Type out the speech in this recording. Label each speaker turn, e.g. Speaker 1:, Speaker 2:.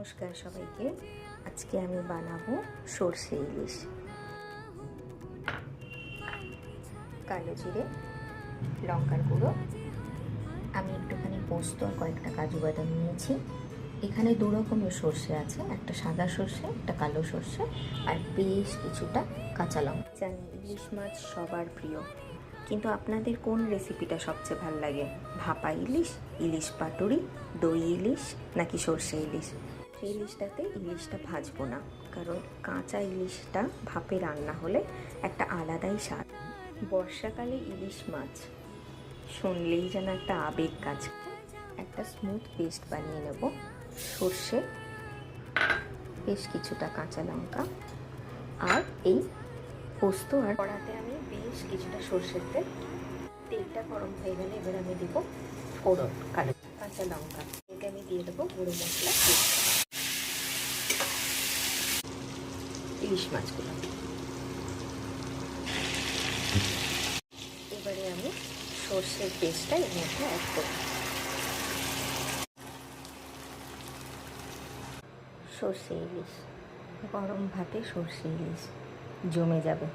Speaker 1: নমস্কার সবাইকে। আজকে আমি বানাবো সরষে ইলিশ। কালো জিরে, লঙ্কার গুঁড়ো, আমি একটুখানি পোস্ত আর কয়েকটা কাজু বাদাম নিয়েছি। এখানে দু রকমের সর্ষে আছে, একটা সাদা সর্ষে, একটা কালো সর্ষে, আর বেশ কিছুটা কাঁচা লঙ্কা। জানি ইলিশ মাছ সবার প্রিয়, কিন্তু আপনাদের কোন রেসিপিটা সবচেয়ে ভালো লাগে? ভাপা ইলিশ, ইলিশ পাতুরি, দই ইলিশ নাকি সর্ষে ইলিশ? সেই ইলিশটা ভাজবো না, কারণ কাঁচা ইলিশটা ভাপে রান্না হলে একটা আলাদাই স্বাদ। বর্ষাকালে ইলিশ মাছ শুনলেই যেন একটা আবেগ কাজ। একটা স্মুথ পেস্ট বানিয়ে নেব। সর্ষে, বেশ কিছুটা কাঁচা লঙ্কা আর এই পোস্ত। আর কড়াতে আমি বেশ কিছুটা সর্ষের তেলটা গরম হয়ে গেলে এবার আমি দেবো ফোড়ন, কাঁচা লঙ্কা, এতে আমি দিয়ে দেবো গুঁড়ো মশলা, ইলিশ মাছগুলো। এবারে আমি সর্ষের পেস্টটা এর মধ্যে অ্যাড করব। সর্ষে ইলিশ, গরম ভাতে সর্ষে ইলিশ জমে যাবে।